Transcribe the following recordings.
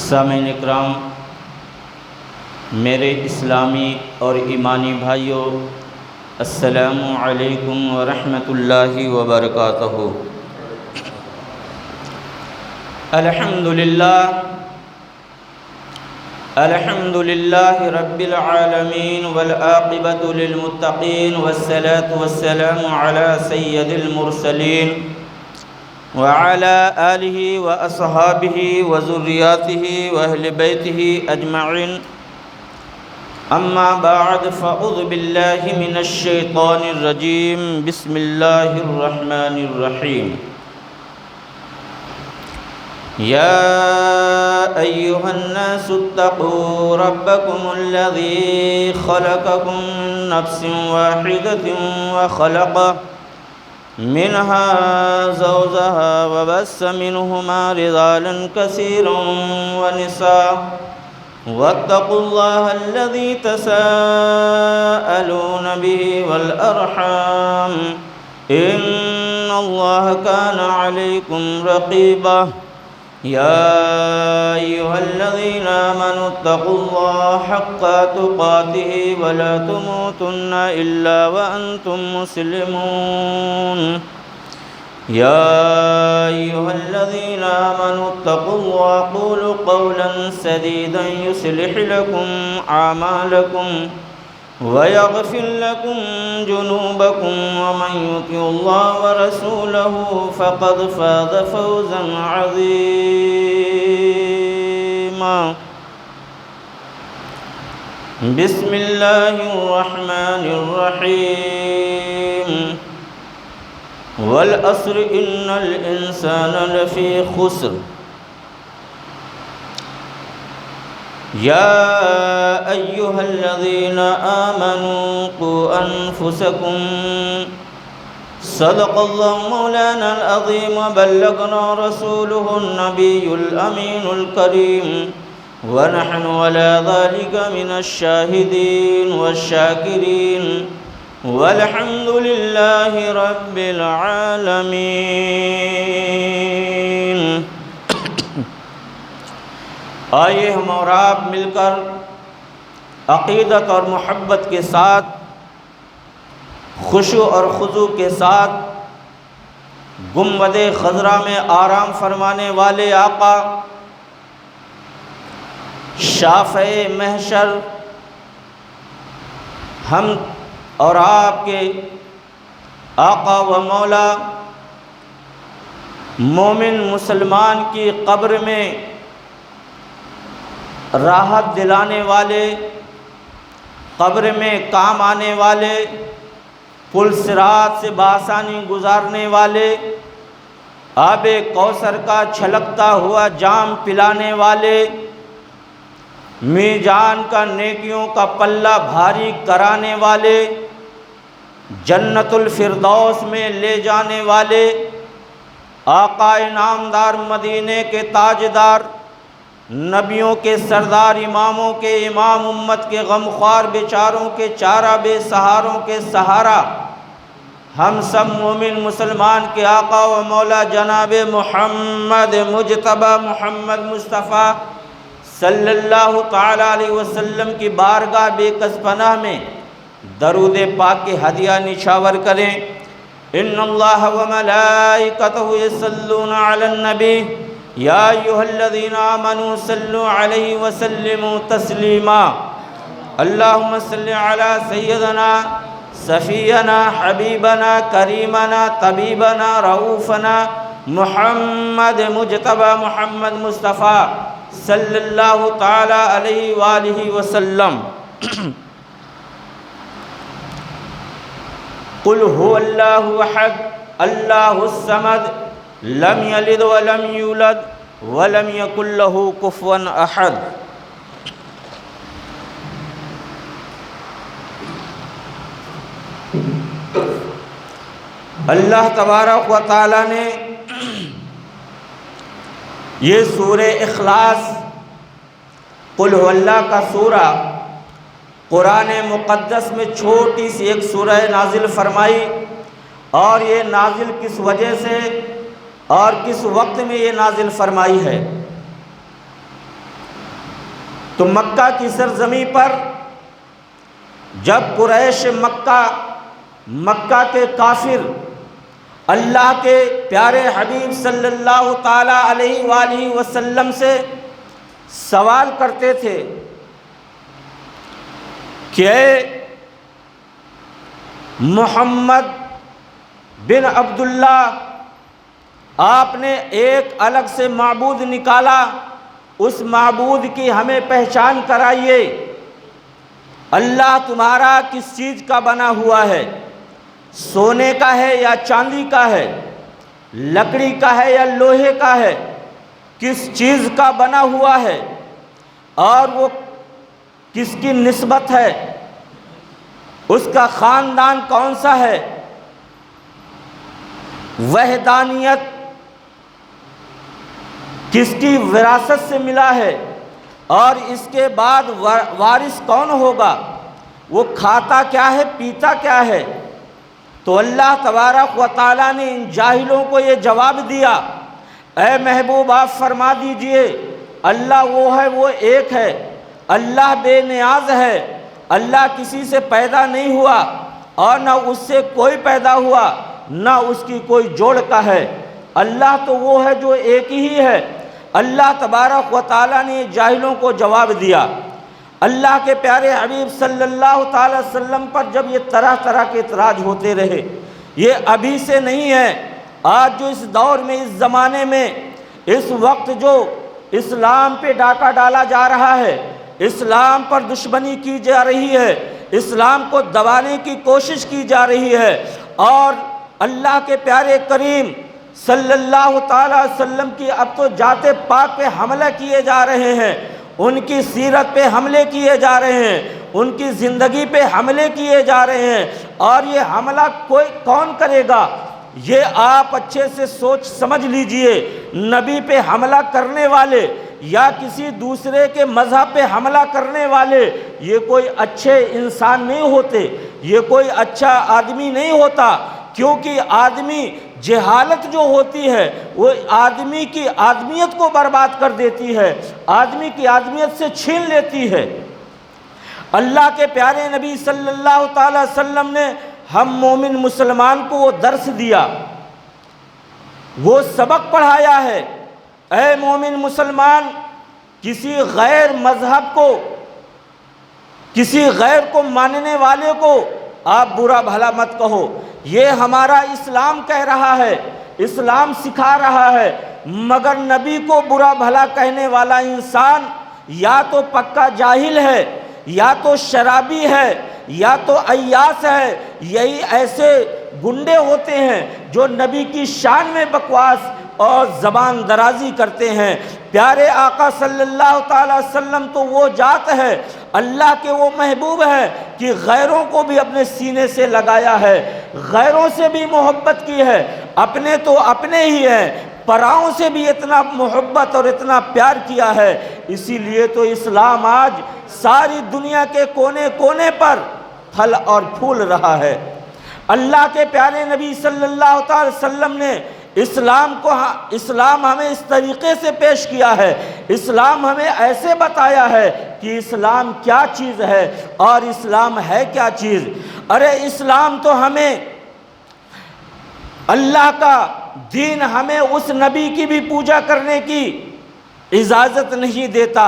سامعین اکرام، میرے اسلامی اور ایمانی بھائیوں، السلام علیکم ورحمۃ اللہ وبرکاتہ۔ الحمد للہ رب العالمین والعاقبۃ للمتقین والصلاة والسلام علی سید المرسلین وعلى آلہ واصحابہ وذریاتہ واہل بیتہ اجمعین، اما بعد فاعوذ باللہ من الشیطان الرجیم، بسم اللہ الرحمن الرحیم۔ یا ایہا الناس اتقوا ربکم الذی خلقکم من نفس واحدۃ وخلق منها زوجها وبث منهما رجالا كثيرا ونساء واتقوا الله الذي تساءلون به والأرحام إن الله كان عليكم رقيبا۔ يا أيها الذين آمنوا اتقوا الله حق تقاته ولا تموتن إلا وأنتم مسلمون۔ يا أيها الذين آمنوا اتقوا الله وقولوا قولا سديدا يصلح لكم أعمالكم ويغفر لكم جنوبكم، ومن يطع الله ورسوله فقد فاز فوزا عظيما۔ بسم الله الرحمن الرحيم۔ والعصر إن الإنسان لفي خسر۔ يا أيها الذين آمنوا قوا أنفسكم، صدق الله مولانا العظيم وبلغنا رسوله النبي الأمين الكريم، ونحن على ذلك من الشاهدين والشاكرين، والحمد لله رب العالمين۔ آئیے ہم اور آپ مل کر عقیدت اور محبت کے ساتھ، خشوع اور خضوع کے ساتھ گنبد خضرا میں آرام فرمانے والے آقا، شافع محشر، ہم اور آپ کے آقا و مولا، مومن مسلمان کی قبر میں راحت دلانے والے، قبر میں کام آنے والے، پل صراط سے بآسانی گزارنے والے، آب کوثر کا چھلکتا ہوا جام پلانے والے، میزان کا نیکیوں کا پلہ بھاری کرانے والے، جنت الفردوس میں لے جانے والے، آقا انعامدار، مدینے کے تاجدار، نبیوں کے سردار، اماموں کے امام، امت کے غمخوار، بیچاروں کے چارہ، بے سہاروں کے سہارا، ہم سب مومن مسلمان کے آقا و مولا جناب محمد مجتبی محمد مصطفیٰ صلی اللہ تعالی علیہ وسلم کی بارگاہ بے کس پناہ میں درود پاک کے ہدیہ نچھاور کریں۔ ان اللہ و ملائکتہ یصلون علی النبی یا ایھا الذین آمنوا صلوا علیہ وسلموا تسلیما۔ اللہم صل علی سیدنا صفینا حبیبنا کریمنا طبیبنا رؤوفنا محمد مجتبی محمد مصطفیٰ صلی اللہ تعالی علیہ وآلہ وسلم۔ قل هو اللہ احد اللہ الصمد لم یلد ولم یولد ولم یکن له کفوا احد۔ اللہ تبارک و تعالی نے یہ سورہ اخلاص، قل هو اللہ کا سورہ، قرآن مقدس میں چھوٹی سی ایک سورہ نازل فرمائی، اور یہ نازل کس وجہ سے اور کس وقت میں یہ نازل فرمائی ہے؟ تو مکہ کی سرزمین پر جب قریش مکہ کے کافر اللہ کے پیارے حبیب صلی اللہ تعالی علیہ وآلہ وسلم سے سوال کرتے تھے کہ اے محمد بن عبداللہ، آپ نے ایک الگ سے معبود نکالا، اس معبود کی ہمیں پہچان کرائیے۔ اللہ تمہارا کس چیز کا بنا ہوا ہے؟ سونے کا ہے یا چاندی کا ہے؟ لکڑی کا ہے یا لوہے کا ہے؟ کس چیز کا بنا ہوا ہے اور وہ کس کی نسبت ہے؟ اس کا خاندان کون سا ہے؟ وحدانیت کس کی وراثت سے ملا ہے اور اس کے بعد وارث کون ہوگا؟ وہ کھاتا کیا ہے، پیتا کیا ہے؟ تو اللہ تبارک و تعالیٰ نے ان جاہلوں کو یہ جواب دیا، اے محبوب آپ فرما دیجئے اللہ وہ ہے، وہ ایک ہے، اللہ بے نیاز ہے، اللہ کسی سے پیدا نہیں ہوا اور نہ اس سے کوئی پیدا ہوا، نہ اس کی کوئی جوڑ کا ہے، اللہ تو وہ ہے جو ایک ہی ہے۔ اللہ تبارک و تعالیٰ نے جاہلوں کو جواب دیا۔ اللہ کے پیارے حبیب صلی اللہ تعالی وسلم پر جب یہ طرح طرح کے اعتراض ہوتے رہے، یہ ابھی سے نہیں ہے، آج جو اس دور میں، اس زمانے میں، اس وقت جو اسلام پہ ڈاکہ ڈالا جا رہا ہے، اسلام پر دشمنی کی جا رہی ہے، اسلام کو دبانے کی کوشش کی جا رہی ہے، اور اللہ کے پیارے کریم صلی اللہ تعالی وسلم کی اب تو ذات پاک پہ حملہ کیے جا رہے ہیں، ان کی سیرت پہ حملے کیے جا رہے ہیں، ان کی زندگی پہ حملے کیے جا رہے ہیں، اور یہ حملہ کون کرے گا؟ یہ آپ اچھے سے سوچ سمجھ لیجئے، نبی پہ حملہ کرنے والے یا کسی دوسرے کے مذہب پہ حملہ کرنے والے یہ کوئی اچھے انسان نہیں ہوتے، یہ کوئی اچھا آدمی نہیں ہوتا، کیونکہ آدمی جہالت جو ہوتی ہے وہ آدمی کی آدمیت کو برباد کر دیتی ہے، آدمی کی آدمیت سے چھین لیتی ہے۔ اللہ کے پیارے نبی صلی اللہ تعالی وسلم نے ہم مومن مسلمان کو وہ درس دیا، وہ سبق پڑھایا ہے، اے مومن مسلمان، کسی غیر مذہب کو، کسی غیر کو ماننے والے کو آپ برا بھلا مت کہو، یہ ہمارا اسلام کہہ رہا ہے، اسلام سکھا رہا ہے، مگر نبی کو برا بھلا کہنے والا انسان یا تو پکا جاہل ہے، یا تو شرابی ہے، یا تو عیاس ہے۔ یہی ایسے گنڈے ہوتے ہیں جو نبی کی شان میں بکواس اور زبان درازی کرتے ہیں۔ پیارے آقا صلی اللہ تعالی وسلم تو وہ ذات ہے، اللہ کے وہ محبوب ہے کہ غیروں کو بھی اپنے سینے سے لگایا ہے، غیروں سے بھی محبت کی ہے، اپنے تو اپنے ہی ہیں، پراؤں سے بھی اتنا محبت اور اتنا پیار کیا ہے۔ اسی لیے تو اسلام آج ساری دنیا کے کونے کونے پر پھل اور پھول رہا ہے۔ اللہ کے پیارے نبی صلی اللہ تعالی وسلم نے اسلام ہمیں اس طریقے سے پیش کیا ہے، اسلام ہمیں ایسے بتایا ہے کہ اسلام کیا چیز ہے اور اسلام ہے کیا چیز۔ ارے اسلام تو ہمیں اللہ کا دین ہمیں اس نبی کی بھی پوجا کرنے کی اجازت نہیں دیتا،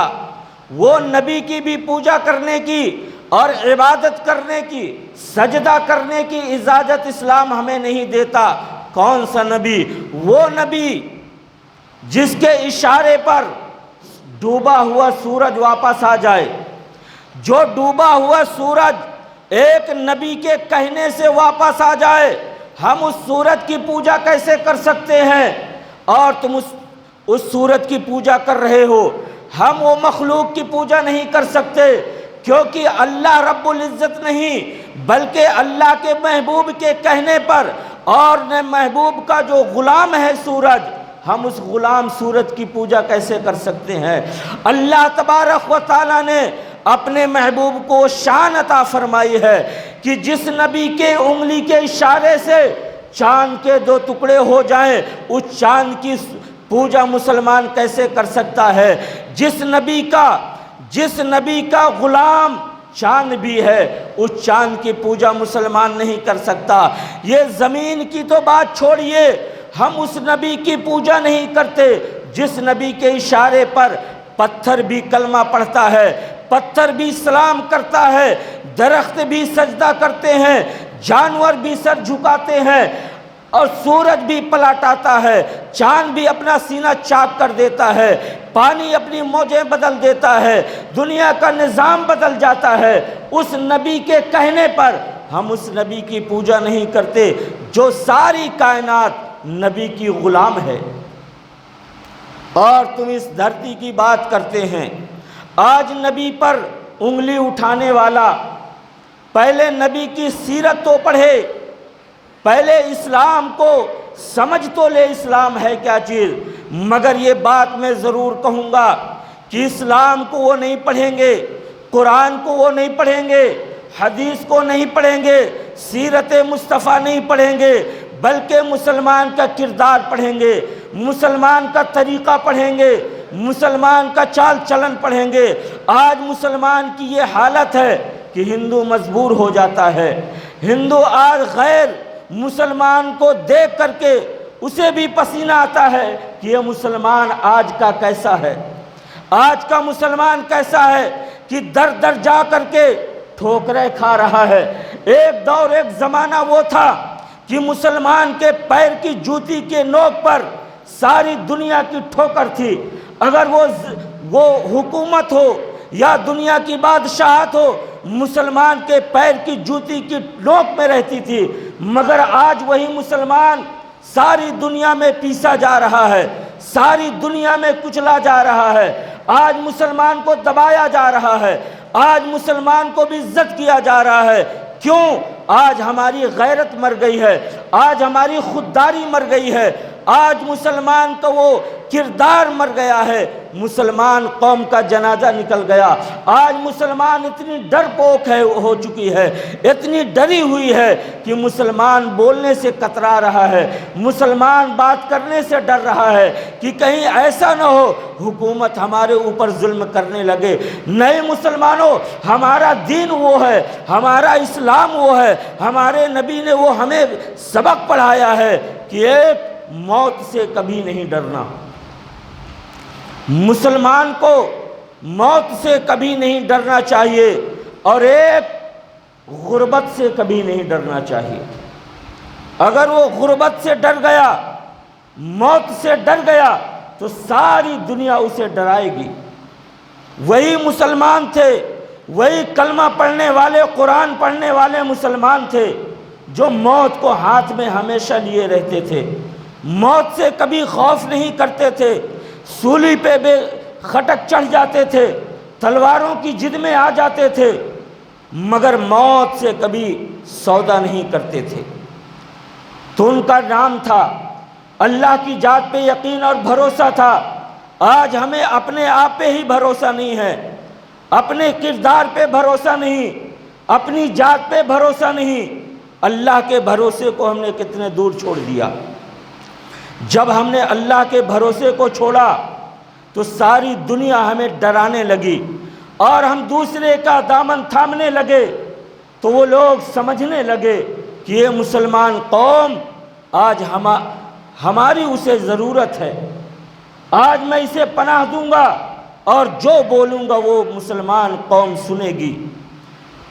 وہ نبی کی بھی پوجا کرنے کی اور عبادت کرنے کی، سجدہ کرنے کی اجازت اسلام ہمیں نہیں دیتا۔ کون سا نبی؟ وہ نبی جس کے اشارے پر ڈوبا ہوا سورج واپس آ جائے، جو ڈوبا ہوا سورج ایک نبی کے کہنے سے واپس آ جائے۔ ہم اس سورج کی پوجا کیسے کر سکتے ہیں اور تم اس سورج کی پوجا کر رہے ہو؟ ہم وہ مخلوق کی پوجا نہیں کر سکتے، کیونکہ اللہ رب العزت نہیں بلکہ اللہ کے محبوب کے کہنے پر، اور محبوب کا جو غلام ہے سورج، ہم اس غلام سورج کی پوجا کیسے کر سکتے ہیں؟ اللہ تبارک و تعالیٰ نے اپنے محبوب کو شان عطا فرمائی ہے کہ جس نبی کے انگلی کے اشارے سے چاند کے 2 ٹکڑے ہو جائیں، اس چاند کی پوجا مسلمان کیسے کر سکتا ہے؟ جس نبی کا جس نبی کا غلام چاند بھی ہے، اس چاند کی پوجا مسلمان نہیں کر سکتا۔ یہ زمین کی تو بات چھوڑیے، ہم اس نبی کی پوجا نہیں کرتے جس نبی کے اشارے پر پتھر بھی کلمہ پڑھتا ہے، پتھر بھی سلام کرتا ہے، درخت بھی سجدہ کرتے ہیں، جانور بھی سر جھکاتے ہیں، اور سورج بھی پلٹاتا ہے، چاند بھی اپنا سینہ چاک کر دیتا ہے، پانی اپنی موجیں بدل دیتا ہے، دنیا کا نظام بدل جاتا ہے۔ اس نبی کے کہنے پر ہم اس نبی کی پوجا نہیں کرتے جو ساری کائنات نبی کی غلام ہے۔ اور تم اس دھرتی کی بات کرتے ہیں، آج نبی پر انگلی اٹھانے والا پہلے نبی کی سیرت تو پڑھے، پہلے اسلام کو سمجھ تو لے اسلام ہے کیا چیز۔ مگر یہ بات میں ضرور کہوں گا کہ اسلام کو وہ نہیں پڑھیں گے، قرآن کو وہ نہیں پڑھیں گے، حدیث کو نہیں پڑھیں گے، سیرت مصطفیٰ نہیں پڑھیں گے، بلکہ مسلمان کا کردار پڑھیں گے، مسلمان کا طریقہ پڑھیں گے، مسلمان کا چال چلن پڑھیں گے۔ آج مسلمان کی یہ حالت ہے کہ ہندو مجبور ہو جاتا ہے، ہندو آج غیر مسلمان کو دیکھ کر کے اسے بھی پسینہ آتا ہے کہ یہ مسلمان آج کا کیسا ہے، آج کا مسلمان کیسا ہے کہ در در جا کر کے ٹھوکریں کھا رہا ہے۔ ایک دور ایک زمانہ وہ تھا کہ مسلمان کے پیر کی جوتی کے نوک پر ساری دنیا کی ٹھوکر تھی، اگر وہ حکومت ہو یا دنیا کی بادشاہت ہو، مسلمان کے پیر کی جوتی کی نوک میں رہتی تھی۔ مگر آج وہی مسلمان ساری دنیا میں پیسا جا رہا ہے، ساری دنیا میں کچلا جا رہا ہے، آج مسلمان کو دبایا جا رہا ہے، آج مسلمان کو بھی عزت کیا جا رہا ہے۔ کیوں؟ آج ہماری غیرت مر گئی ہے، آج ہماری خودداری مر گئی ہے، آج مسلمان کا وہ کردار مر گیا ہے، مسلمان قوم کا جنازہ نکل گیا۔ آج مسلمان اتنی ڈرپوک ہو چکی ہے، اتنی ڈری ہوئی ہے کہ مسلمان بولنے سے کترا رہا ہے، مسلمان بات کرنے سے ڈر رہا ہے کہ کہیں ایسا نہ ہو حکومت ہمارے اوپر ظلم کرنے لگے۔ نئے مسلمانوں، ہمارا دین وہ ہے، ہمارا اسلام وہ ہے، ہمارے نبی نے وہ ہمیں سبق پڑھایا ہے کہ ایک موت سے کبھی نہیں ڈرنا، مسلمان کو موت سے کبھی نہیں ڈرنا چاہیے، اور ایک غربت سے کبھی نہیں ڈرنا چاہیے۔ اگر وہ غربت سے ڈر گیا، موت سے ڈر گیا، تو ساری دنیا اسے ڈرائے گی۔ وہی مسلمان تھے، وہی کلمہ پڑھنے والے، قرآن پڑھنے والے مسلمان تھے جو موت کو ہاتھ میں ہمیشہ لیے رہتے تھے، موت سے کبھی خوف نہیں کرتے تھے، سولی پہ بے خٹک چڑھ جاتے تھے، تلواروں کی جد میں آ جاتے تھے، مگر موت سے کبھی سودا نہیں کرتے تھے۔ تو ان کا نام تھا، اللہ کی ذات پہ یقین اور بھروسہ تھا۔ آج ہمیں اپنے آپ پہ ہی بھروسہ نہیں ہے، اپنے کردار پہ بھروسہ نہیں، اپنی ذات پہ بھروسہ نہیں، اللہ کے بھروسے کو ہم نے کتنے دور چھوڑ دیا۔ جب ہم نے اللہ کے بھروسے کو چھوڑا تو ساری دنیا ہمیں ڈرانے لگی، اور ہم دوسرے کا دامن تھامنے لگے، تو وہ لوگ سمجھنے لگے کہ یہ مسلمان قوم آج ہماری اسے ضرورت ہے، آج میں اسے پناہ دوں گا اور جو بولوں گا وہ مسلمان قوم سنے گی۔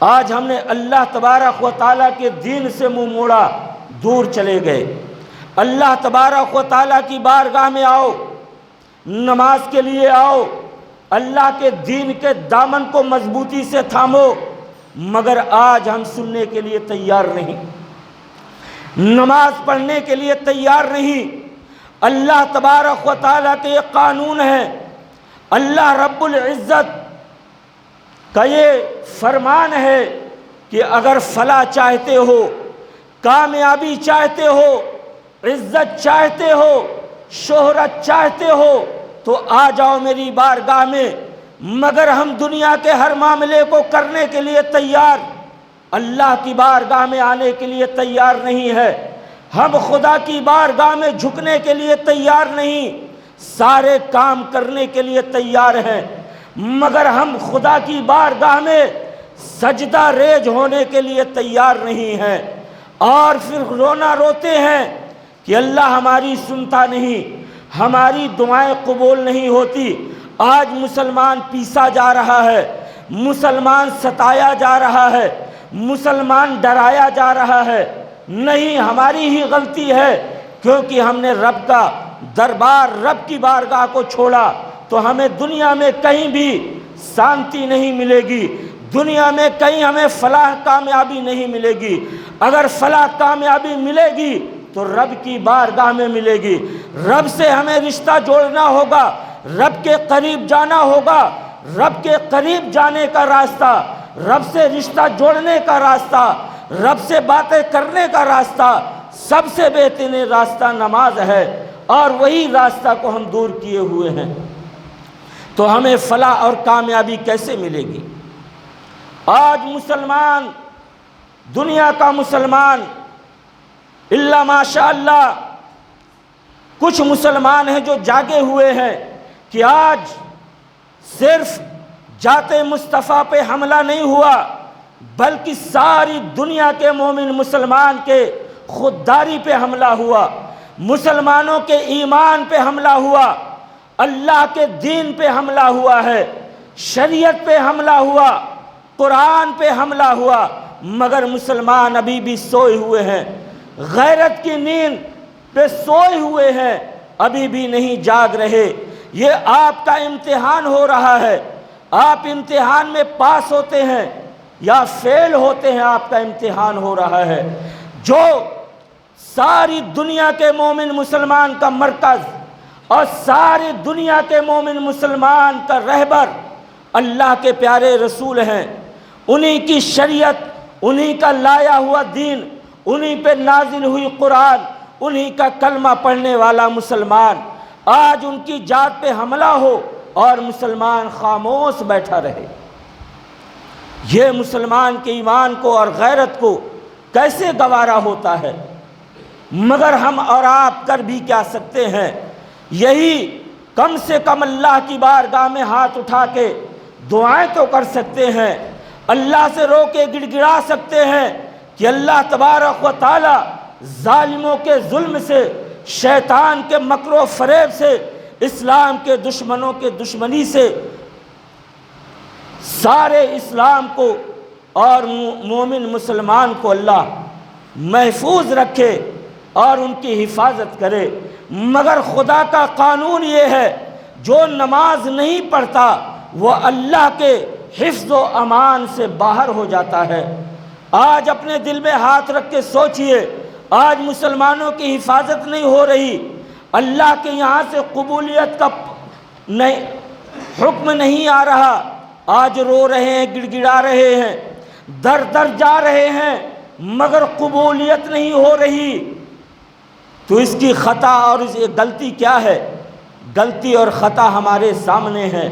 آج ہم نے اللہ تبارک و تعالیٰ کے دین سے منہ موڑا، دور چلے گئے۔ اللہ تبارک و تعالیٰ کی بارگاہ میں آؤ، نماز کے لیے آؤ، اللہ کے دین کے دامن کو مضبوطی سے تھامو، مگر آج ہم سننے کے لیے تیار نہیں، نماز پڑھنے کے لیے تیار نہیں۔ اللہ تبارک و تعالیٰ کے یہ قانون ہے، اللہ رب العزت کا یہ فرمان ہے کہ اگر فلاح چاہتے ہو، کامیابی چاہتے ہو، عزت چاہتے ہو، شہرت چاہتے ہو، تو آ جاؤ میری بارگاہ میں، مگر ہم دنیا کے ہر معاملے کو کرنے کے لیے تیار، اللہ کی بارگاہ میں آنے کے لیے تیار نہیں ہے، ہم خدا کی بارگاہ میں جھکنے کے لیے تیار نہیں، سارے کام کرنے کے لیے تیار ہیں، مگر ہم خدا کی بارگاہ میں سجدہ ریز ہونے کے لیے تیار نہیں ہیں، اور پھر رونا روتے ہیں کہ اللہ ہماری سنتا نہیں، ہماری دعائیں قبول نہیں ہوتی۔ آج مسلمان پیسا جا رہا ہے، مسلمان ستایا جا رہا ہے، مسلمان ڈرایا جا رہا ہے۔ نہیں، ہماری ہی غلطی ہے، کیونکہ ہم نے رب کا دربار، رب کی بارگاہ کو چھوڑا، تو ہمیں دنیا میں کہیں بھی شانتی نہیں ملے گی، دنیا میں کہیں ہمیں فلاح کامیابی نہیں ملے گی۔ اگر فلاح کامیابی ملے گی تو رب کی بارگاہ میں ملے گی۔ رب سے ہمیں رشتہ جوڑنا ہوگا، رب کے قریب جانا ہوگا۔ رب کے قریب جانے کا راستہ، رب سے رشتہ جوڑنے کا راستہ، رب سے باتیں کرنے کا راستہ، سب سے بہترین راستہ نماز ہے، اور وہی راستہ کو ہم دور کیے ہوئے ہیں۔ تو ہمیں فلاح اور کامیابی کیسے ملے گی؟ آج مسلمان، دنیا کا مسلمان، الا ماشاء اللہ کچھ مسلمان ہیں جو جاگے ہوئے ہیں کہ آج صرف ذات مصطفیٰ پہ حملہ نہیں ہوا، بلکہ ساری دنیا کے مومن مسلمان کے خودداری پہ حملہ ہوا، مسلمانوں کے ایمان پہ حملہ ہوا، اللہ کے دین پہ حملہ ہوا ہے، شریعت پہ حملہ ہوا، قرآن پہ حملہ ہوا، مگر مسلمان ابھی بھی سوئے ہوئے ہیں، غیرت کی نیند پہ سوئے ہوئے ہیں، ابھی بھی نہیں جاگ رہے۔ یہ آپ کا امتحان ہو رہا ہے، آپ امتحان میں پاس ہوتے ہیں یا فیل ہوتے ہیں، آپ کا امتحان ہو رہا ہے۔ جو ساری دنیا کے مومن مسلمان کا مرکز اور ساری دنیا کے مومن مسلمان کا رہبر اللہ کے پیارے رسول ہیں، انہی کی شریعت، انہی کا لایا ہوا دین، انہی پہ نازل ہوئی قرآن، انہی کا کلمہ پڑھنے والا مسلمان، آج ان کی ذات پہ حملہ ہو اور مسلمان خاموش بیٹھا رہے، یہ مسلمان کے ایمان کو اور غیرت کو کیسے گوارا ہوتا ہے؟ مگر ہم اور آپ کر بھی کیا سکتے ہیں؟ یہی کم سے کم اللہ کی بارگاہ میں ہاتھ اٹھا کے دعائیں تو کر سکتے ہیں، اللہ سے رو کے گڑ گڑا سکتے ہیں کہ اللہ تبارک و تعالی ظالموں کے ظلم سے، شیطان کے مکر و فریب سے، اسلام کے دشمنوں کے دشمنی سے سارے اسلام کو اور مومن مسلمان کو اللہ محفوظ رکھے اور ان کی حفاظت کرے۔ مگر خدا کا قانون یہ ہے، جو نماز نہیں پڑھتا وہ اللہ کے حفظ و امان سے باہر ہو جاتا ہے۔ آج اپنے دل میں ہاتھ رکھ کے سوچئے، آج مسلمانوں کی حفاظت نہیں ہو رہی، اللہ کے یہاں سے قبولیت کا حکم نہیں آ رہا، آج رو رہے ہیں، گڑ گڑا رہے ہیں، در در جا رہے ہیں، مگر قبولیت نہیں ہو رہی، تو اس کی خطا اور اس غلطی کیا ہے؟ غلطی اور خطا ہمارے سامنے ہے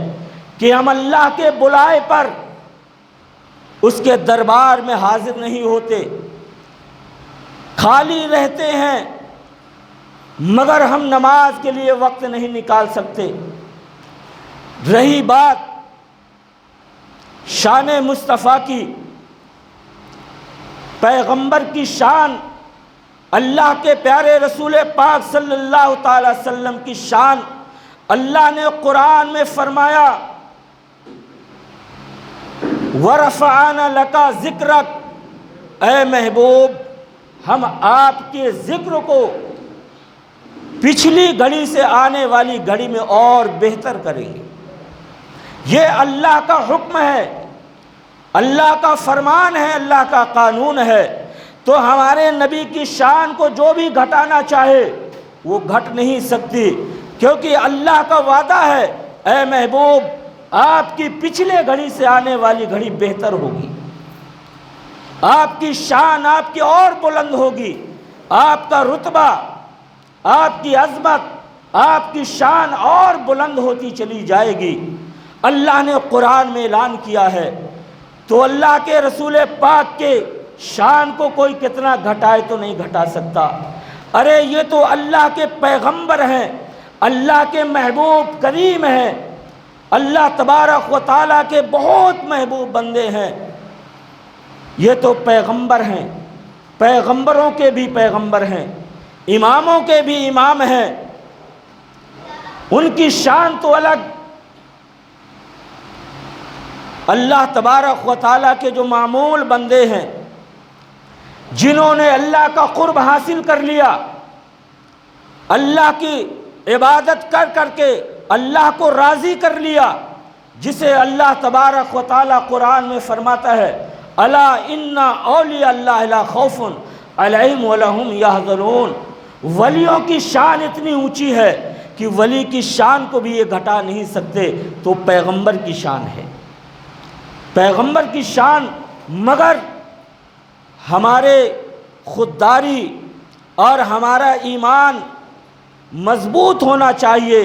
کہ ہم اللہ کے بلائے پر اس کے دربار میں حاضر نہیں ہوتے، خالی رہتے ہیں، مگر ہم نماز کے لیے وقت نہیں نکال سکتے۔ رہی بات شان مصطفیٰ کی، پیغمبر کی شان، اللہ کے پیارے رسول پاک صلی اللہ تعالی وسلم کی شان، اللہ نے قرآن میں فرمایا وَرَفَعَنَا لَكَ ذِكْرَكَ، اے محبوب ہم آپ کے ذکر کو پچھلی گھڑی سے آنے والی گھڑی میں اور بہتر کریں گے۔ یہ اللہ کا حکم ہے، اللہ کا فرمان ہے، اللہ کا قانون ہے، تو ہمارے نبی کی شان کو جو بھی گھٹانا چاہے وہ گھٹ نہیں سکتی، کیونکہ اللہ کا وعدہ ہے اے محبوب آپ کی پچھلے گھڑی سے آنے والی گھڑی بہتر ہوگی، آپ کی شان آپ کی اور بلند ہوگی، آپ کا رتبہ، آپ کی عظمت، آپ کی شان اور بلند ہوتی چلی جائے گی۔ اللہ نے قرآن میں اعلان کیا ہے، تو اللہ کے رسول پاک کے شان کو کوئی کتنا گھٹائے تو نہیں گھٹا سکتا۔ ارے یہ تو اللہ کے پیغمبر ہیں، اللہ کے محبوب کریم ہیں، اللہ تبارک و تعالیٰ کے بہت محبوب بندے ہیں، یہ تو پیغمبر ہیں، پیغمبروں کے بھی پیغمبر ہیں، اماموں کے بھی امام ہیں، ان کی شان تو الگ۔ اللہ تبارک و تعالیٰ کے جو معمول بندے ہیں، جنہوں نے اللہ کا قرب حاصل کر لیا، اللہ کی عبادت کر کر کے اللہ کو راضی کر لیا، جسے اللہ تبارک و تعالیٰ قرآن میں فرماتا ہے الا ان اولیاء اللہ لا خوف علیہم ولا ہم یحزنون۔ ولیوں کی شان اتنی اونچی ہے کہ ولی کی شان کو بھی یہ گھٹا نہیں سکتے، تو پیغمبر کی شان ہے، پیغمبر کی شان۔ مگر ہمارے خودداری اور ہمارا ایمان مضبوط ہونا چاہیے۔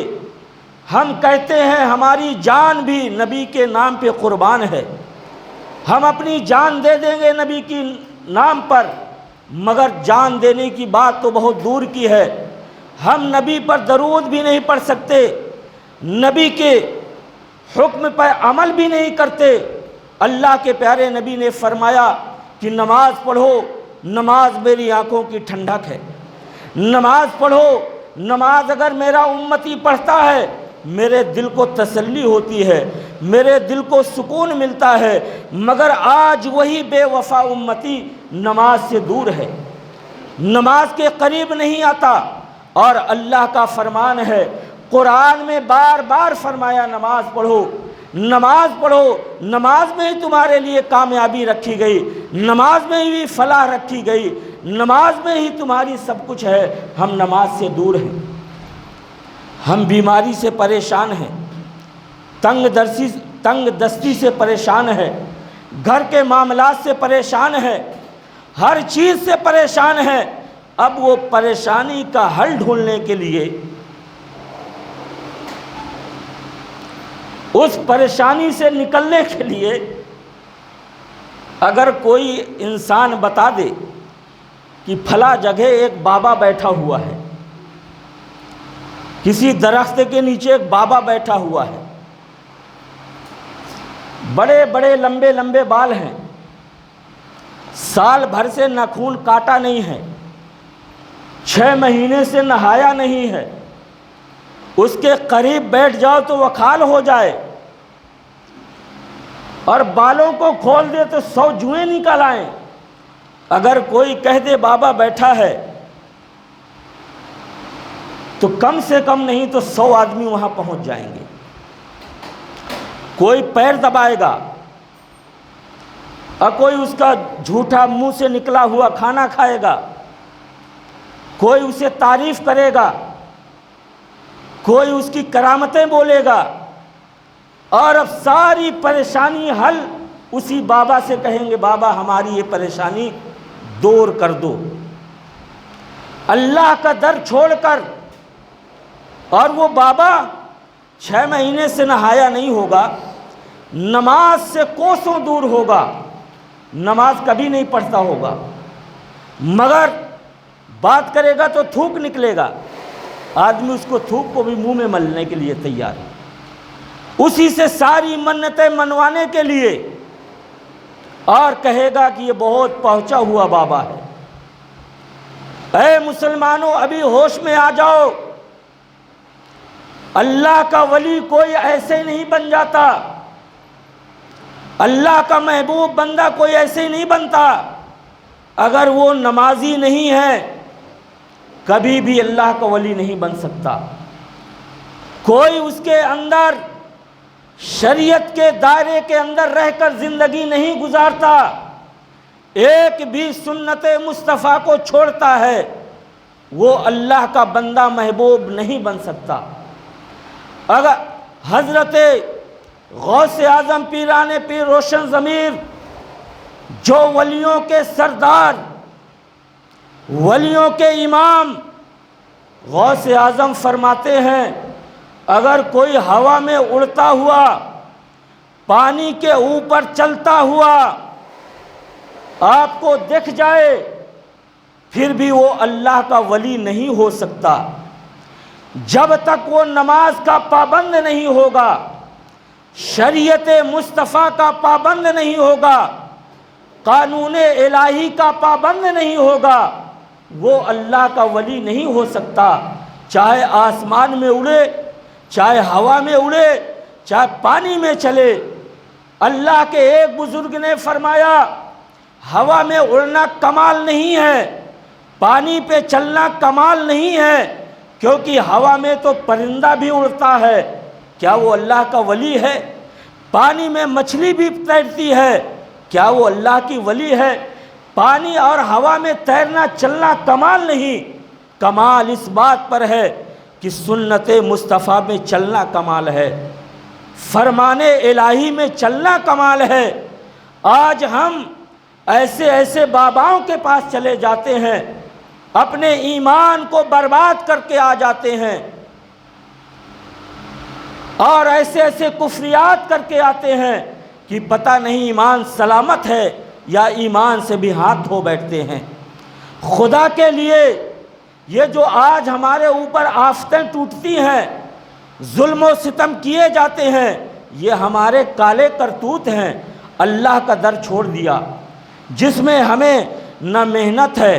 ہم کہتے ہیں ہماری جان بھی نبی کے نام پہ قربان ہے، ہم اپنی جان دے دیں گے نبی کی نام پر، مگر جان دینے کی بات تو بہت دور کی ہے۔ ہم نبی پر درود بھی نہیں پڑھ سکتے، نبی کے حکم پر عمل بھی نہیں کرتے۔ اللہ کے پیارے نبی نے فرمایا کہ نماز پڑھو، نماز میری آنکھوں کی ٹھنڈک ہے، نماز پڑھو، نماز اگر میرا امتی پڑھتا ہے میرے دل کو تسلی ہوتی ہے، میرے دل کو سکون ملتا ہے۔ مگر آج وہی بے وفا امتی نماز سے دور ہے، نماز کے قریب نہیں آتا، اور اللہ کا فرمان ہے، قرآن میں بار بار فرمایا نماز پڑھو، نماز پڑھو، نماز میں ہی تمہارے لیے کامیابی رکھی گئی، نماز میں ہی فلاح رکھی گئی، نماز میں ہی تمہاری سب کچھ ہے۔ ہم نماز سے دور ہیں، ہم بیماری سے پریشان ہیں، تنگ دستی سے پریشان ہیں، گھر کے معاملات سے پریشان ہیں، ہر چیز سے پریشان ہیں۔ اب وہ پریشانی کا حل ڈھونڈنے کے لیے، اس پریشانی سے نکلنے کے لیے اگر کوئی انسان بتا دے کہ فلاں جگہ ایک بابا بیٹھا ہوا ہے، کسی درخت کے نیچے ایک بابا بیٹھا ہوا ہے، بڑے بڑے لمبے لمبے بال ہیں، سال بھر سے ناخن کاٹا نہیں ہے، 6 مہینے سے نہایا نہیں ہے، اس کے قریب بیٹھ جاؤ تو وہ کھال ہو جائے، اور بالوں کو کھول دے تو 100 جوئیں نکل آئیں۔ اگر کوئی کہہ دے بابا بیٹھا ہے تو کم سے کم نہیں تو 100 آدمی وہاں پہنچ جائیں گے۔ کوئی پیر دبائے گا، اور کوئی اس کا جھوٹا منہ سے نکلا ہوا کھانا کھائے گا، کوئی اسے تعریف کرے گا، کوئی اس کی کرامتیں بولے گا، اور اب ساری پریشانی حل اسی بابا سے کہیں گے، بابا ہماری یہ پریشانی دور کر دو۔ اللہ کا در چھوڑ کر، اور وہ بابا 6 مہینے سے نہایا نہیں ہوگا، نماز سے کوسوں دور ہوگا، نماز کبھی نہیں پڑھتا ہوگا، مگر بات کرے گا تو تھوک نکلے گا، آدمی اس کو تھوک کو بھی منہ میں ملنے کے لیے تیار ہے، اسی سے ساری منتیں منوانے کے لیے، اور کہے گا کہ یہ بہت پہنچا ہوا بابا ہے۔ اے مسلمانوں، ابھی ہوش میں آ جاؤ، اللہ کا ولی کوئی ایسے نہیں بن جاتا، اللہ کا محبوب بندہ کوئی ایسے نہیں بنتا، اگر وہ نمازی نہیں ہے کبھی بھی اللہ کا ولی نہیں بن سکتا۔ کوئی اس کے اندر شریعت کے دائرے کے اندر رہ کر زندگی نہیں گزارتا، ایک بھی سنت مصطفیٰ کو چھوڑتا ہے، وہ اللہ کا بندہ محبوب نہیں بن سکتا۔ اگر حضرت غوث اعظم پیران پیر روشن ضمیر، جو ولیوں کے سردار، ولیوں کے امام، غوث اعظم فرماتے ہیں اگر کوئی ہوا میں اڑتا ہوا، پانی کے اوپر چلتا ہوا آپ کو دکھ جائے، پھر بھی وہ اللہ کا ولی نہیں ہو سکتا، جب تک وہ نماز کا پابند نہیں ہوگا، شریعت مصطفیٰ کا پابند نہیں ہوگا، قانون الہی کا پابند نہیں ہوگا، وہ اللہ کا ولی نہیں ہو سکتا، چاہے آسمان میں اڑے، چاہے ہوا میں اڑے، چاہے پانی میں چلے۔ اللہ کے ایک بزرگ نے فرمایا ہوا میں اڑنا کمال نہیں ہے، پانی پہ چلنا کمال نہیں ہے، کیونکہ ہوا میں تو پرندہ بھی اڑتا ہے، کیا وہ اللہ کا ولی ہے؟ پانی میں مچھلی بھی تیرتی ہے، کیا وہ اللہ کی ولی ہے؟ پانی اور ہوا میں تیرنا چلنا کمال نہیں، کمال اس بات پر ہے کہ سنت مصطفیٰ میں چلنا کمال ہے، فرمان الہی میں چلنا کمال ہے۔ آج ہم ایسے ایسے باباؤں کے پاس چلے جاتے ہیں، اپنے ایمان کو برباد کر کے آ جاتے ہیں، اور ایسے ایسے کفریات کر کے آتے ہیں کہ پتہ نہیں ایمان سلامت ہے یا ایمان سے بھی ہاتھ دھو بیٹھتے ہیں۔ خدا کے لیے یہ جو آج ہمارے اوپر آفتیں ٹوٹتی ہیں، ظلم و ستم کیے جاتے ہیں، یہ ہمارے کالے کرتوت ہیں۔ اللہ کا در چھوڑ دیا جس میں ہمیں نہ محنت ہے،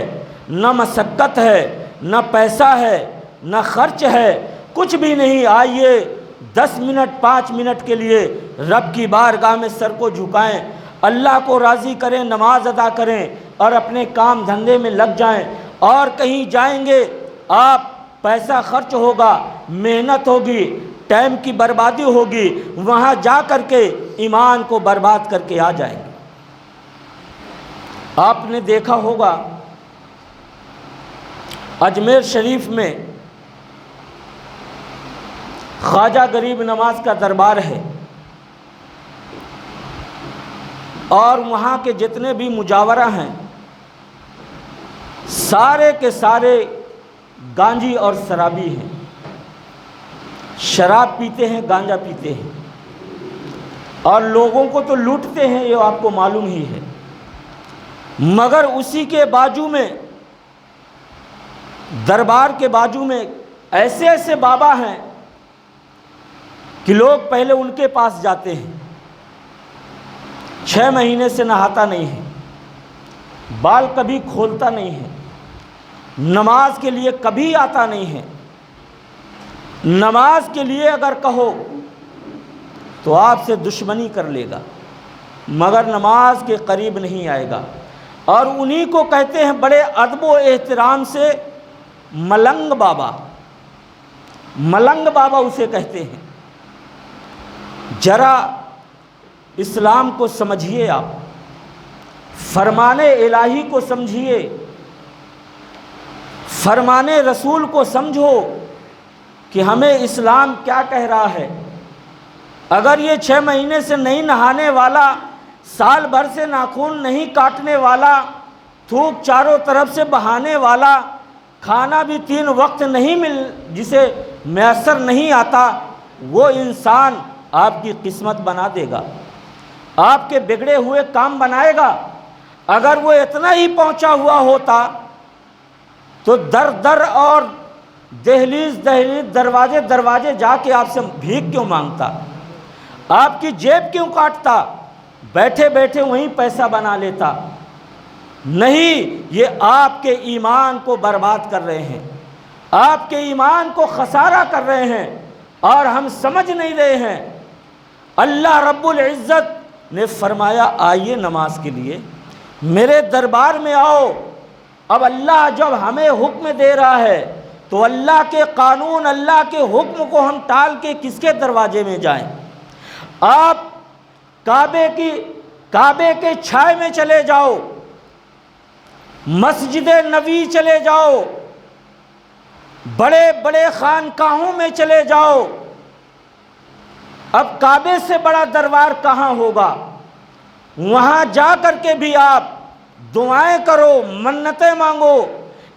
نہ مشقت ہے، نہ پیسہ ہے، نہ خرچ ہے، کچھ بھی نہیں۔ آئیے 10 منٹ 5 منٹ کے لیے رب کی بارگاہ میں سر کو جھکائیں، اللہ کو راضی کریں، نماز ادا کریں اور اپنے کام دھندے میں لگ جائیں۔ اور کہیں جائیں گے آپ، پیسہ خرچ ہوگا، محنت ہوگی، ٹائم کی بربادی ہوگی، وہاں جا کر کے ایمان کو برباد کر کے آ جائیں گے۔ آپ نے دیکھا ہوگا اجمیر شریف میں خواجہ غریب نواز کا دربار ہے، اور وہاں کے جتنے بھی مجاورہ ہیں سارے کے سارے گانجی اور شرابی ہیں، شراب پیتے ہیں، گانجا پیتے ہیں، اور لوگوں کو تو لوٹتے ہیں، یہ آپ کو معلوم ہی ہے۔ مگر اسی کے باجو میں، دربار کے باجو میں ایسے ایسے بابا ہیں کہ لوگ پہلے ان کے پاس جاتے ہیں، 6 مہینے سے نہاتا نہیں ہے، بال کبھی کھولتا نہیں ہے، نماز کے لیے کبھی آتا نہیں ہے، نماز کے لیے اگر کہو تو آپ سے دشمنی کر لے گا، مگر نماز کے قریب نہیں آئے گا۔ اور انہی کو کہتے ہیں بڑے ادب و احترام سے ملنگ بابا، ملنگ بابا اسے کہتے ہیں۔ ذرا اسلام کو سمجھیے، آپ فرمان الہی کو سمجھیے، فرمان رسول کو سمجھو کہ ہمیں اسلام کیا کہہ رہا ہے۔ اگر یہ 6 مہینے سے نہیں نہانے والا، سال بھر سے ناخن نہیں کاٹنے والا، تھوک چاروں طرف سے بہانے والا، کھانا بھی 3 وقت نہیں جسے میسر نہیں آتا، وہ انسان آپ کی قسمت بنا دے گا، آپ کے بگڑے ہوئے کام بنائے گا۔ اگر وہ اتنا ہی پہنچا ہوا ہوتا تو در در اور دہلیز دہلیز، دروازے دروازے جا کے آپ سے بھیک کیوں مانگتا، آپ کی جیب کیوں کاٹتا، بیٹھے بیٹھے وہیں پیسہ بنا لیتا؟ نہیں، یہ آپ کے ایمان کو برباد کر رہے ہیں، آپ کے ایمان کو خسارہ کر رہے ہیں، اور ہم سمجھ نہیں رہے ہیں۔ اللہ رب العزت نے فرمایا آئیے نماز کے لیے، میرے دربار میں آؤ۔ اب اللہ جب ہمیں حکم دے رہا ہے تو اللہ کے قانون، اللہ کے حکم کو ہم ٹال کے کس کے دروازے میں جائیں؟ آپ کعبے کے چھائے میں چلے جاؤ، مسجد نبی چلے جاؤ، بڑے بڑے خانقاہوں میں چلے جاؤ، اب کعبے سے بڑا دربار کہاں ہوگا؟ وہاں جا کر کے بھی آپ دعائیں کرو، منتیں مانگو،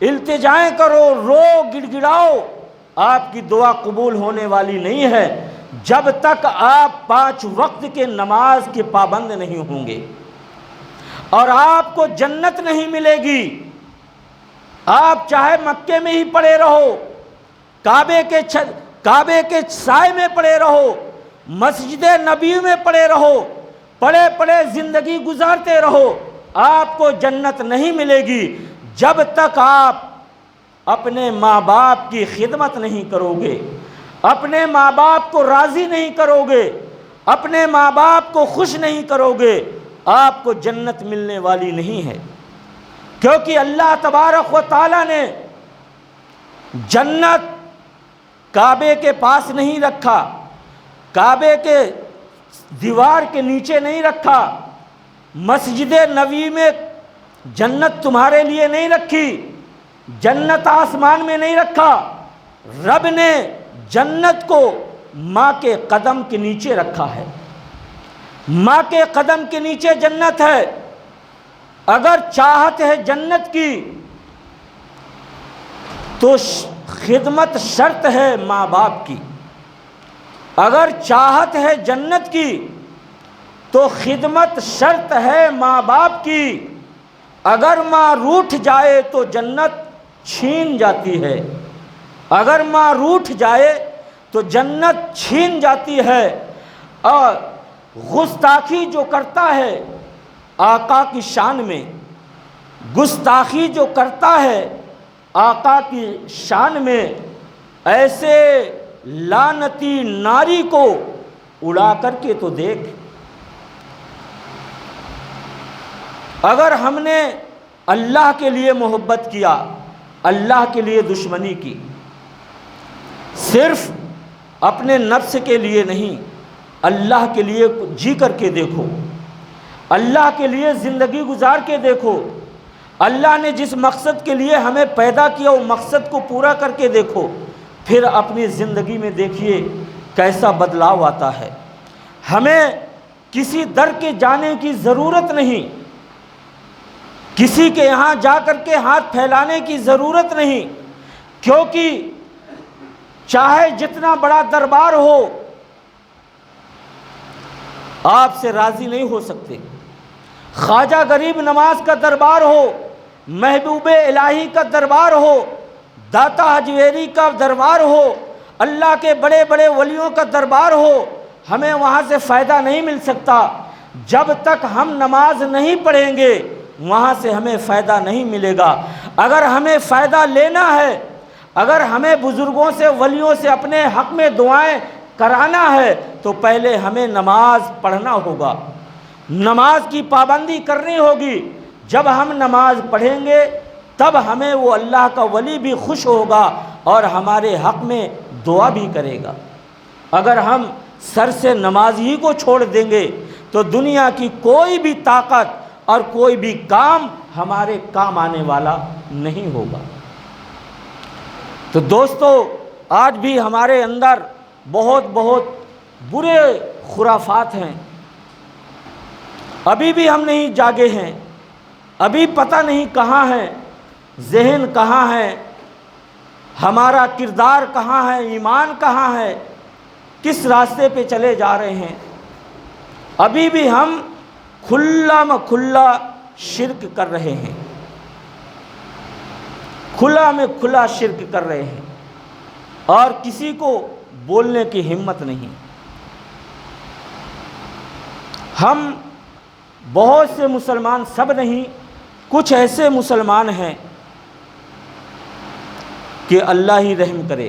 التجائیں کرو، رو گڑ گڑاؤ، آپ کی دعا قبول ہونے والی نہیں ہے جب تک آپ 5 وقت کے نماز کے پابند نہیں ہوں گے، اور آپ کو جنت نہیں ملے گی۔ آپ چاہے مکے میں ہی پڑے رہو، کعبے کے سائے میں پڑے رہو، مسجد نبی میں پڑے رہو، پڑے پڑے زندگی گزارتے رہو، آپ کو جنت نہیں ملے گی جب تک آپ اپنے ماں باپ کی خدمت نہیں کرو گے، اپنے ماں باپ کو راضی نہیں کرو گے، اپنے ماں باپ کو خوش نہیں کرو گے، آپ کو جنت ملنے والی نہیں ہے۔ کیونکہ اللہ تبارک و تعالیٰ نے جنت کعبے کے پاس نہیں رکھا، کعبے کے دیوار کے نیچے نہیں رکھا، مسجد نبوی میں جنت تمہارے لیے نہیں رکھی، جنت آسمان میں نہیں رکھا، رب نے جنت کو ماں کے قدم کے نیچے رکھا ہے۔ ماں کے قدم کے نیچے جنت ہے۔ اگر چاہت ہے جنت کی تو خدمت شرط ہے ماں باپ کی، اگر چاہت ہے جنت کی تو خدمت شرط ہے ماں باپ کی۔ اگر ماں روٹھ جائے تو جنت چھین جاتی ہے، اگر ماں روٹھ جائے تو جنت چھین جاتی ہے۔ اور گستاخی جو کرتا ہے آقا کی شان میں، گستاخی جو کرتا ہے آقا کی شان میں، ایسے لعنتی ناری کو اڑا کر کے تو دیکھ۔ اگر ہم نے اللہ کے لیے محبت کیا، اللہ کے لیے دشمنی کی، صرف اپنے نفس کے لیے نہیں، اللہ کے لیے جی کر کے دیکھو، اللہ کے لیے زندگی گزار کے دیکھو، اللہ نے جس مقصد کے لیے ہمیں پیدا کیا وہ مقصد کو پورا کر کے دیکھو، پھر اپنی زندگی میں دیکھیے کیسا بدلاؤ آتا ہے۔ ہمیں کسی در کے جانے کی ضرورت نہیں، کسی کے یہاں جا کر کے ہاتھ پھیلانے کی ضرورت نہیں، کیونکہ چاہے جتنا بڑا دربار ہو آپ سے راضی نہیں ہو سکتے۔ خواجہ غریب نواز کا دربار ہو، محبوب الہی کا دربار ہو، داتا حجویری کا دربار ہو، اللہ کے بڑے بڑے ولیوں کا دربار ہو، ہمیں وہاں سے فائدہ نہیں مل سکتا۔ جب تک ہم نماز نہیں پڑھیں گے وہاں سے ہمیں فائدہ نہیں ملے گا۔ اگر ہمیں فائدہ لینا ہے، اگر ہمیں بزرگوں سے ولیوں سے اپنے حق میں دعائیں کرانا ہے تو پہلے ہمیں نماز پڑھنا ہوگا، نماز کی پابندی کرنی ہوگی۔ جب ہم نماز پڑھیں گے تب ہمیں وہ اللہ کا ولی بھی خوش ہوگا اور ہمارے حق میں دعا بھی کرے گا۔ اگر ہم سر سے نماز ہی کو چھوڑ دیں گے تو دنیا کی کوئی بھی طاقت اور کوئی بھی کام ہمارے کام آنے والا نہیں ہوگا۔ تو دوستو، آج بھی ہمارے اندر بہت برے خرافات ہیں، ابھی بھی ہم نہیں جاگے ہیں، ابھی پتہ نہیں کہاں ہے، ذہن کہاں ہے، ہمارا کردار کہاں ہے، ایمان کہاں ہے، کس راستے پہ چلے جا رہے ہیں۔ ابھی بھی ہم کھلا کھلا شرک کر رہے ہیں، کھلا میں کھلا شرک کر رہے ہیں اور کسی کو بولنے کی ہمت نہیں۔ ہم بہت سے مسلمان، سب نہیں، کچھ ایسے مسلمان ہیں کہ اللہ ہی رحم کرے،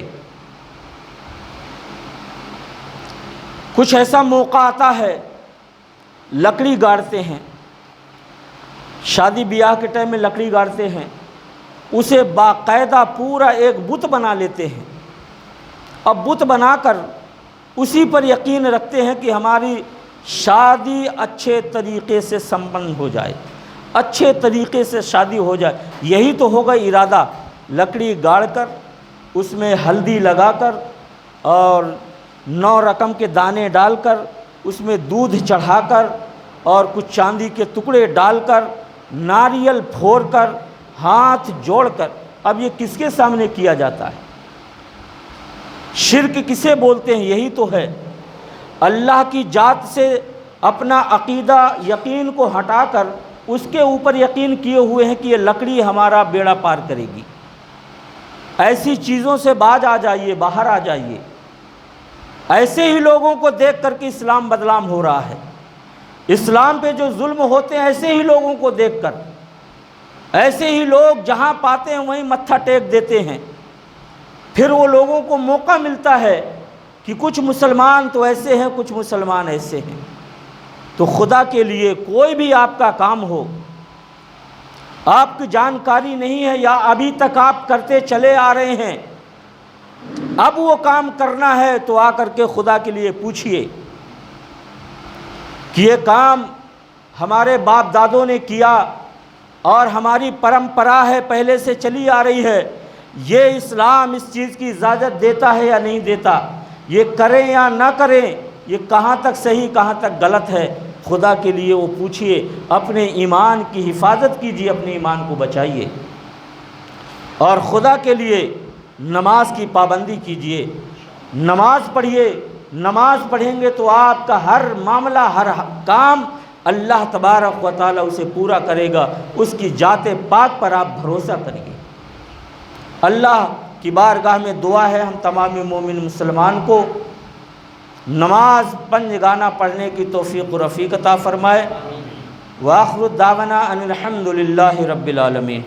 کچھ ایسا موقع آتا ہے لکڑی گاڑتے ہیں، شادی بیاہ کے ٹائم میں لکڑی گاڑتے ہیں، اسے باقاعدہ پورا ایک بت بنا لیتے ہیں۔ اب بت بنا کر اسی پر یقین رکھتے ہیں کہ ہماری شادی اچھے طریقے سے سمپن ہو جائے، اچھے طریقے سے شادی ہو جائے۔ یہی تو ہوگا ارادہ، لکڑی گاڑ کر اس میں ہلدی لگا کر اور 9 رقم کے دانے ڈال کر اس میں دودھ چڑھا کر اور کچھ چاندی کے ٹکڑے ڈال کر ناریل پھوڑ کر ہاتھ جوڑ کر، اب یہ کس کے سامنے کیا جاتا ہے؟ شرک کسے بولتے ہیں؟ یہی تو ہے، اللہ کی ذات سے اپنا عقیدہ یقین کو ہٹا کر اس کے اوپر یقین کیے ہوئے ہیں کہ یہ لکڑی ہمارا بیڑا پار کرے گی۔ ایسی چیزوں سے باز آ جائیے، باہر آ جائیے۔ ایسے ہی لوگوں کو دیکھ کر کے اسلام بدنام ہو رہا ہے۔ اسلام پہ جو ظلم ہوتے ہیں ایسے ہی لوگوں کو دیکھ کر، ایسے ہی لوگ جہاں پاتے ہیں وہیں متھا ٹیک دیتے ہیں۔ پھر وہ لوگوں کو موقع ملتا ہے کہ کچھ مسلمان تو ایسے ہیں، کچھ مسلمان ایسے ہیں۔ تو خدا کے لیے کوئی بھی آپ کا کام ہو، آپ کی جانکاری نہیں ہے یا ابھی تک آپ کرتے چلے آ رہے ہیں، اب وہ کام کرنا ہے تو آ کر کے خدا کے لیے پوچھئے کہ یہ کام ہمارے باپ دادوں نے کیا اور ہماری پرمپرا ہے، پہلے سے چلی آ رہی ہے، یہ اسلام اس چیز کی اجازت دیتا ہے یا نہیں دیتا، یہ کریں یا نہ کریں، یہ کہاں تک صحیح کہاں تک غلط ہے۔ خدا کے لیے وہ پوچھئے، اپنے ایمان کی حفاظت کیجیے، اپنے ایمان کو بچائیے، اور خدا کے لیے نماز کی پابندی کیجیے، نماز پڑھیے۔ نماز پڑھیں گے تو آپ کا ہر معاملہ، ہر کام اللہ تبارک و تعالیٰ اسے پورا کرے گا، اس کی ذات پاک پر آپ بھروسہ کریے۔ اللہ کی بارگاہ میں دعا ہے ہم تمام مومن مسلمان کو نماز پنجگانہ پڑھنے کی توفیق و رفیق عطا فرمائے۔ وآخر دعوانا ان الحمد للہ رب العالمین۔